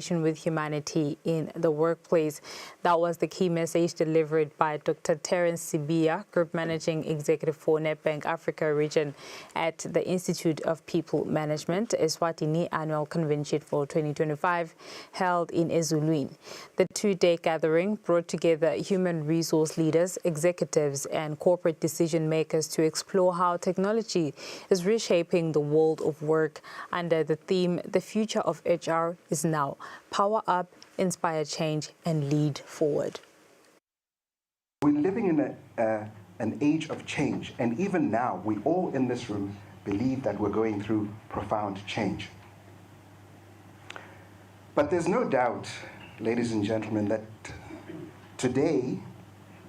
with humanity in the workplace. That was the key message delivered by Dr. Terence Sibia, Group Managing Executive for Nedbank Africa Region at the Institute of People Management, Eswatini Annual Convention for 2025, held in Eswatini. The two-day gathering brought together human resource leaders, executives, and corporate decision makers to explore how technology is reshaping the world of work under the theme, "The future of HR is now. Power up, inspire change, and lead forward." We're living in an age of change, and even now, we all in this room believe that we're going through profound change. But there's no doubt, ladies and gentlemen, that today,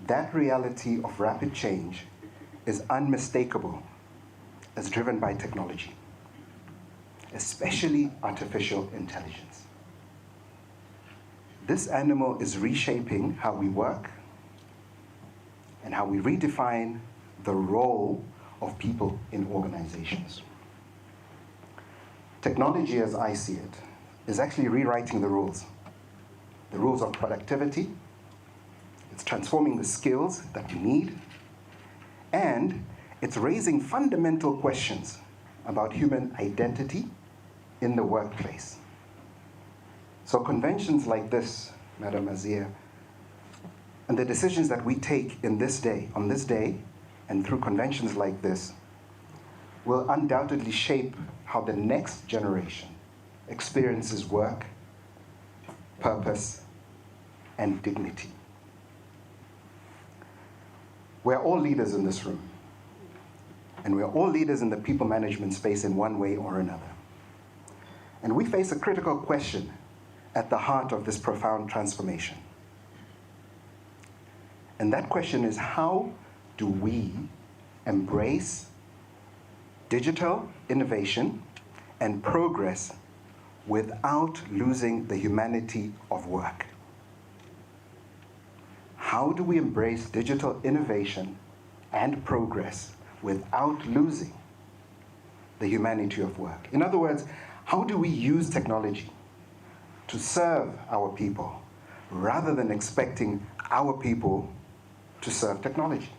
that reality of rapid change is unmistakable as driven by technology, especially artificial intelligence. This animal is reshaping how we work and how we redefine the role of people in organizations. Technology, as I see it, is actually rewriting the rules of productivity. It's transforming the skills that you need, and it's raising fundamental questions about human identity in the workplace. So conventions like this, Madam Azia, and the decisions that we take on this day, and through conventions like this, will undoubtedly shape how the next generation experiences work, purpose, and dignity. We're all leaders in this room, and we're all leaders in the people management space in one way or another. And we face a critical question at the heart of this profound transformation. And that question is, how do we embrace digital innovation and progress without losing the humanity of work? How do we embrace digital innovation and progress without losing the humanity of work? In other words, how do we use technology to serve our people rather than expecting our people to serve technology?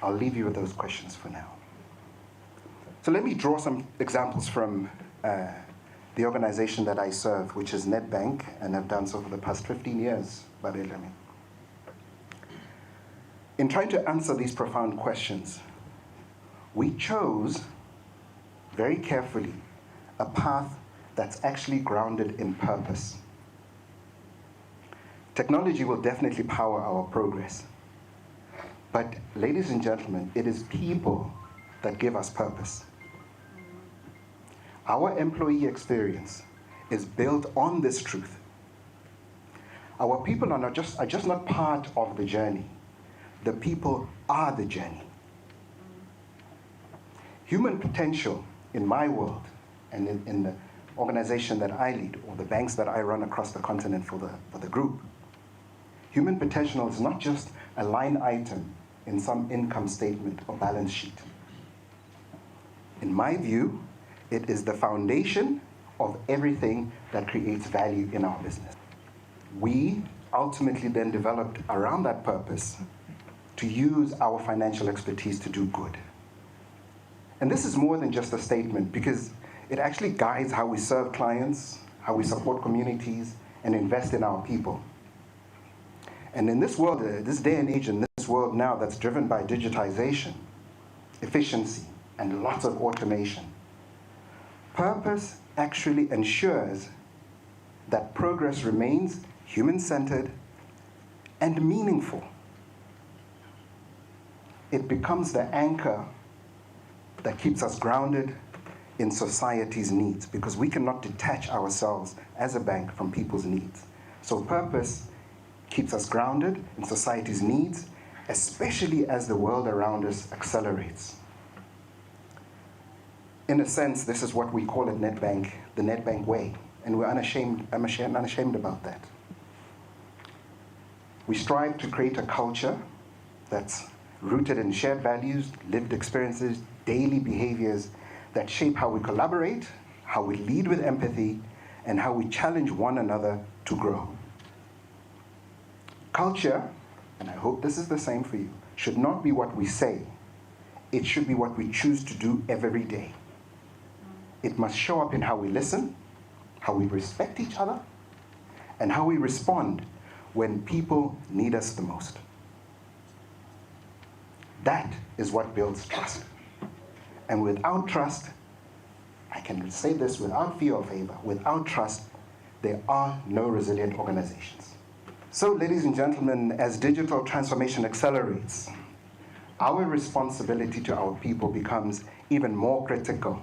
I'll leave you with those questions for now. So let me draw some examples from the organization that I serve, which is Nedbank, and I've done so for the past 15 years, Babelami. In trying to answer these profound questions, we chose very carefully a path that's actually grounded in purpose. Technology will definitely power our progress. But ladies and gentlemen, it is people that give us purpose. Our employee experience is built on this truth. Our people are just not part of the journey. The people are the journey. Human potential in my world and in the organization that I lead, or the banks that I run across the continent for the group, human potential is not just a line item in some income statement or balance sheet. In my view, it is the foundation of everything that creates value in our business. We ultimately then developed around that purpose to use our financial expertise to do good. And this is more than just a statement, because it actually guides how we serve clients, how we support communities, and invest in our people. And in this world, this day and age, in this world now that's driven by digitization, efficiency, and lots of automation, purpose actually ensures that progress remains human-centered and meaningful. It becomes the anchor that keeps us grounded in society's needs, because we cannot detach ourselves as a bank from people's needs. So purpose keeps us grounded in society's needs, especially as the world around us accelerates. In a sense, this is what we call at Nedbank, the Nedbank way, and we're unashamed about that. We strive to create a culture that's rooted in shared values, lived experiences, daily behaviors that shape how we collaborate, how we lead with empathy, and how we challenge one another to grow. Culture, and I hope this is the same for you, should not be what we say. It should be what we choose to do every day. It must show up in how we listen, how we respect each other, and how we respond when people need us the most. That is what builds trust. And without trust, I can say this without fear or favor, without trust, there are no resilient organizations. So, ladies and gentlemen, as digital transformation accelerates, our responsibility to our people becomes even more critical.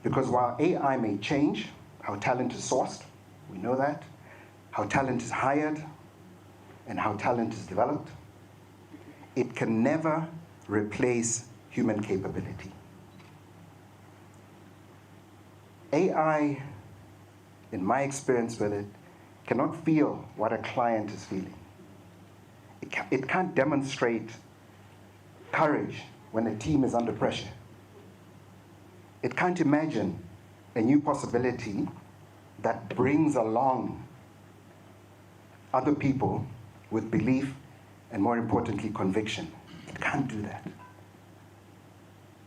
Because while AI may change how talent is sourced, we know that, how talent is hired, and how talent is developed, it can never replace human capability. AI, in my experience with it, cannot feel what a client is feeling. It can't demonstrate courage when a team is under pressure. It can't imagine a new possibility that brings along other people with belief and, more importantly, conviction. It can't do that.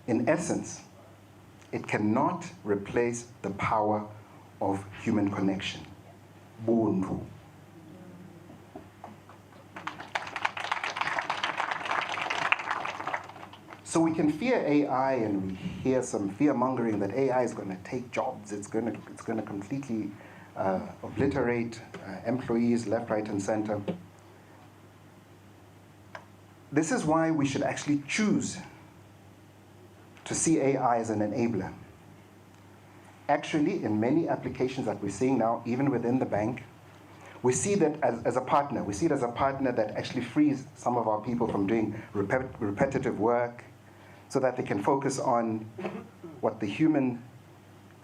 In essence, it cannot replace the power of human connection. Bundu. So we can fear AI, and we hear some fear-mongering that AI is going to take jobs, it's going to completely obliterate employees left, right, and center. This is why we should actually choose to see AI as an enabler. Actually, in many applications that we're seeing now, even within the bank, we see that as a partner. We see it as a partner that actually frees some of our people from doing repetitive work so that they can focus on what the human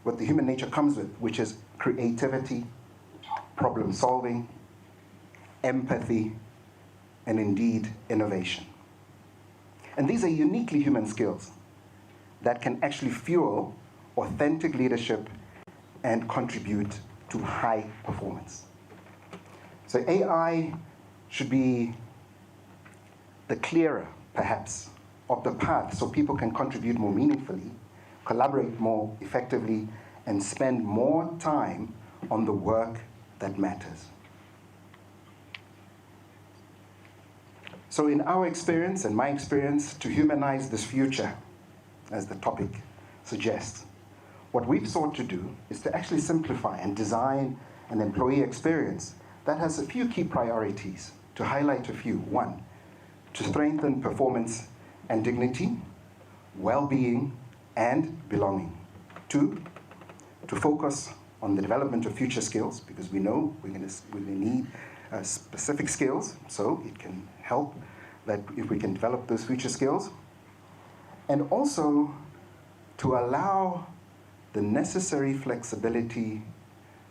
nature comes with, which is creativity, problem solving, empathy, and indeed innovation. And these are uniquely human skills that can actually fuel authentic leadership and contribute to high performance. So AI should be the clearer, perhaps, of the path so people can contribute more meaningfully, collaborate more effectively, and spend more time on the work that matters. So in our experience and my experience, to humanize this future, as the topic suggests, what we've sought to do is to actually simplify and design an employee experience that has a few key priorities. To highlight a few: one, to strengthen performance and dignity, well-being, and belonging. Two, to focus on the development of future skills, because we know we're going to need specific skills, so it can help that if we can develop those future skills. And also to allow the necessary flexibility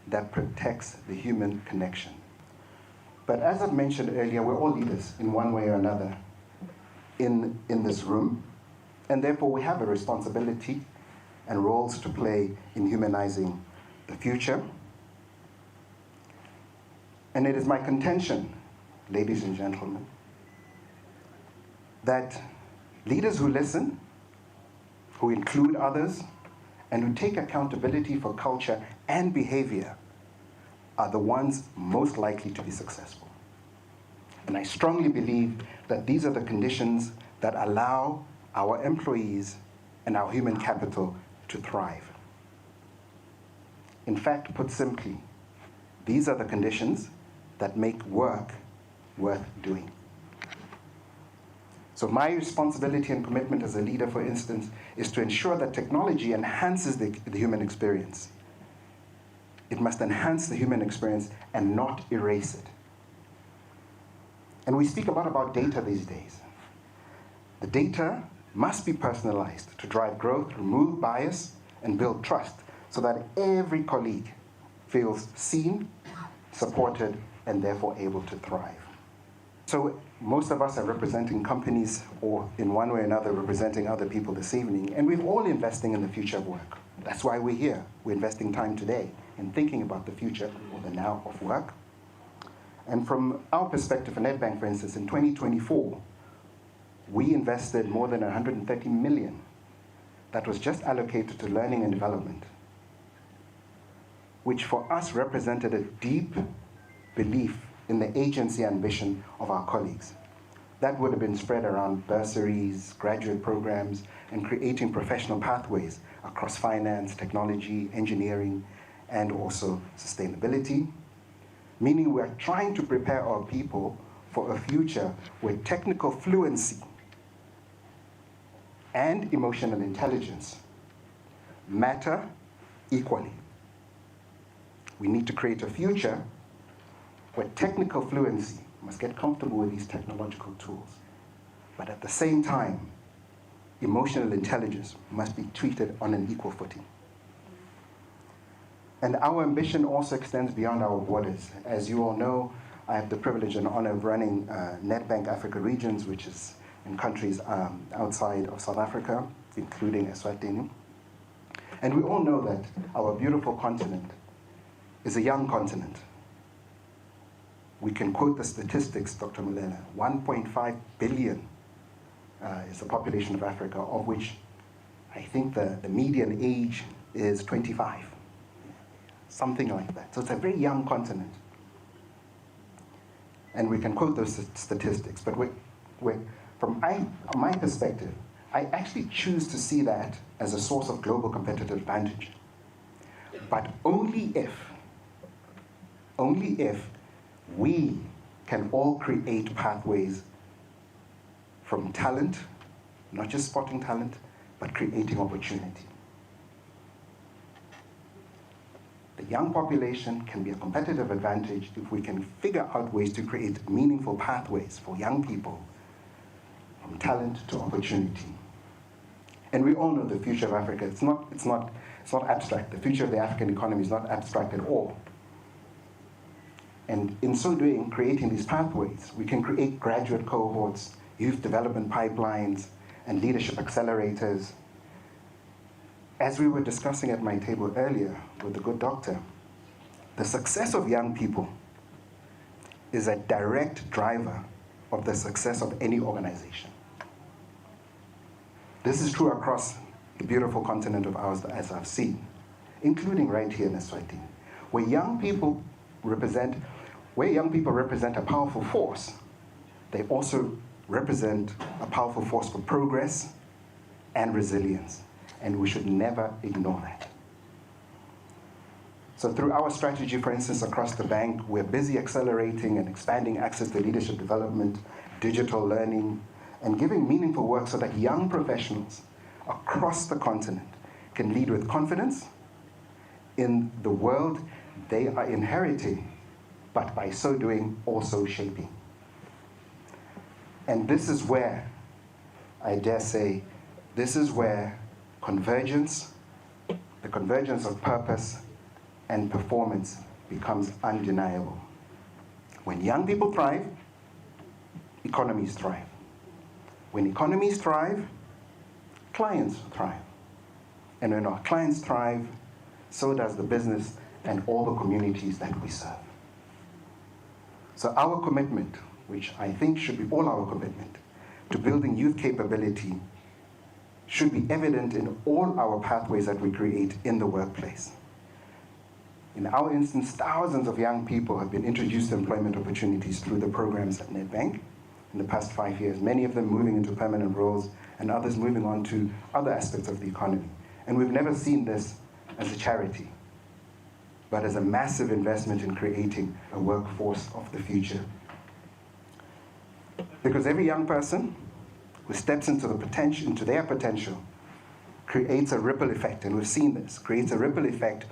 that protects the human connection. But as I've mentioned earlier, we're all leaders in one way or another in this room, and therefore we have a responsibility and roles to play in humanizing the future. And it is my contention, ladies and gentlemen, that leaders who listen, who include others, and who take accountability for culture and behavior are the ones most likely to be successful. And I strongly believe that these are the conditions that allow our employees and our human capital to thrive. In fact, put simply, these are the conditions that make work worth doing. So my responsibility and commitment as a leader, for instance, is to ensure that technology enhances the human experience. It must enhance the human experience and not erase it. And we speak a lot about data these days. The data must be personalized to drive growth, remove bias, and build trust so that every colleague feels seen, supported, and therefore able to thrive. So most of us are representing companies or in one way or another representing other people this evening, and we're all investing in the future of work. That's why we're here. We're investing time today in thinking about the future or the now of work. And from our perspective at Nedbank, for instance, in 2024, we invested more than 130 million that was just allocated to learning and development, which for us represented a deep belief in the agency and ambition of our colleagues. That would have been spread around bursaries, graduate programs, and creating professional pathways across finance, technology, engineering, and also sustainability. Meaning we're trying to prepare our people for a future where technical fluency and emotional intelligence matter equally. We need to create a future where technical fluency must get comfortable with these technological tools, but at the same time, emotional intelligence must be treated on an equal footing. And our ambition also extends beyond our borders. As you all know, I have the privilege and honor of running Nedbank Africa Regions, which is in countries outside of South Africa, including Eswatini. And we all know that our beautiful continent is a young continent. We can quote the statistics, Dr. Mulela. 1.5 billion is the population of Africa, of which I think the median age is 25, something like that. So it's a very young continent. And we can quote those statistics, but from my perspective, I actually choose to see that as a source of global competitive advantage. But only if we can all create pathways from talent, not just spotting talent, but creating opportunity. The young population can be a competitive advantage if we can figure out ways to create meaningful pathways for young people from talent to opportunity. And we all know the future of Africa. It's not abstract. The future of the African economy is not abstract at all. And in so doing, creating these pathways, we can create graduate cohorts, youth development pipelines, and leadership accelerators. As we were discussing at my table earlier with the good doctor, the success of young people is a direct driver of the success of any organization. This is true across the beautiful continent of ours, as I've seen, including right here in Eswatini, where young people represent a powerful force. They also represent a powerful force for progress and resilience, and we should never ignore that. So through our strategy, for instance, across the bank, we're busy accelerating and expanding access to leadership development, digital learning, and giving meaningful work so that young professionals across the continent can lead with confidence in the world they are inheriting, but by so doing, also shaping. And this is where, I dare say, this is where convergence, the convergence of purpose and performance becomes undeniable. When young people thrive, economies thrive. When economies thrive, clients thrive. And when our clients thrive, so does the business and all the communities that we serve. So our commitment, which I think should be all our commitment, to building youth capability should be evident in all our pathways that we create in the workplace. In our instance, thousands of young people have been introduced to employment opportunities through the programs at Nedbank in the past 5 years, many of them moving into permanent roles and others moving on to other aspects of the economy. And we've never seen this as a charity, but as a massive investment in creating a workforce of the future. Because every young person who steps into their potential creates a ripple effect, and we've seen this, creates a ripple effect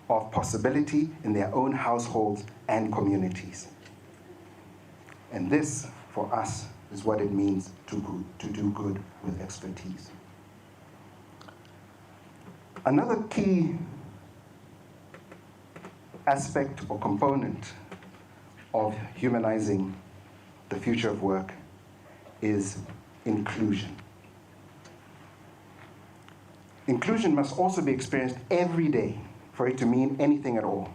of possibility in their own households and communities. And this, for us, is what it means to do good with expertise. Another key aspect or component of humanizing the future of work is inclusion. Inclusion must also be experienced every day for it to mean anything at all.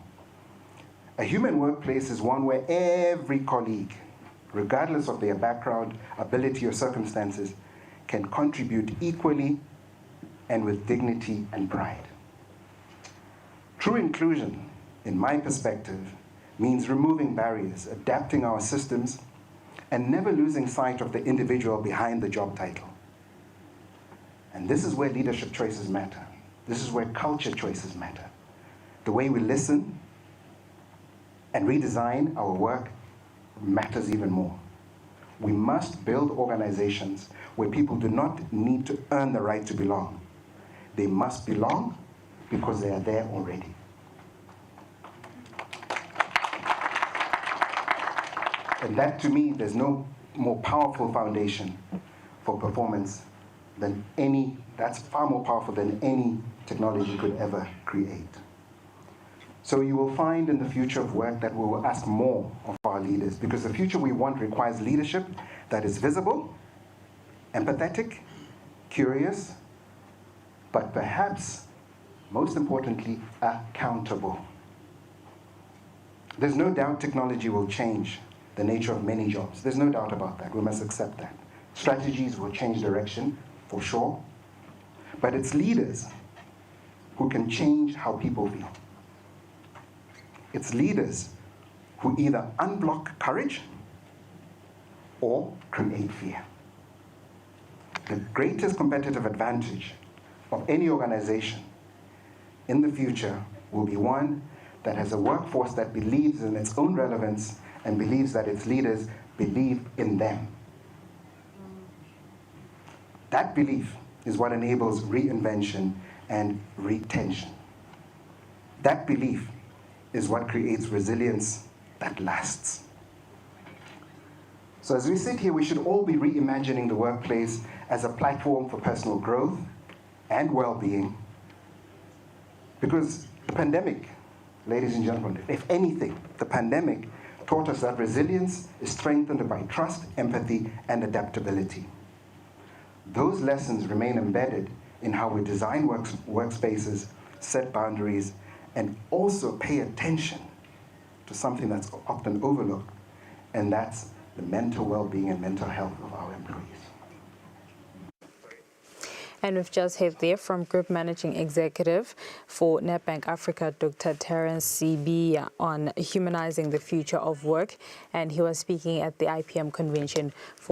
A human workplace is one where every colleague, regardless of their background, ability, or circumstances, can contribute equally and with dignity and pride. True inclusion, in my perspective, means removing barriers, adapting our systems, and never losing sight of the individual behind the job title. And this is where leadership choices matter. This is where culture choices matter. The way we listen and redesign our work matters even more. We must build organizations where people do not need to earn the right to belong. They must belong because they are there already. And that, to me, there's no more powerful foundation for performance than any, that's far more powerful than any technology could ever create. So you will find in the future of work that we will ask more of our leaders, because the future we want requires leadership that is visible, empathetic, curious, but perhaps, most importantly, accountable. There's no doubt technology will change the nature of many jobs. There's no doubt about that. We must accept that. Strategies will change direction, for sure, but it's leaders who can change how people feel. It's leaders who either unblock courage or create fear. The greatest competitive advantage of any organization in the future will be one that has a workforce that believes in its own relevance and believes that its leaders believe in them. That belief is what enables reinvention and retention. That belief is what creates resilience that lasts. So as we sit here, we should all be reimagining the workplace as a platform for personal growth and well-being. Because the pandemic, ladies and gentlemen, if anything, the pandemic taught us that resilience is strengthened by trust, empathy, and adaptability. Those lessons remain embedded in how we design workspaces, set boundaries, and also pay attention to something that's often overlooked, and that's the mental well-being and mental health of our employees. And we've just heard there from Group Managing Executive for Nedbank Africa, Dr. Terence Sibiya, on humanizing the future of work. And he was speaking at the IPM convention for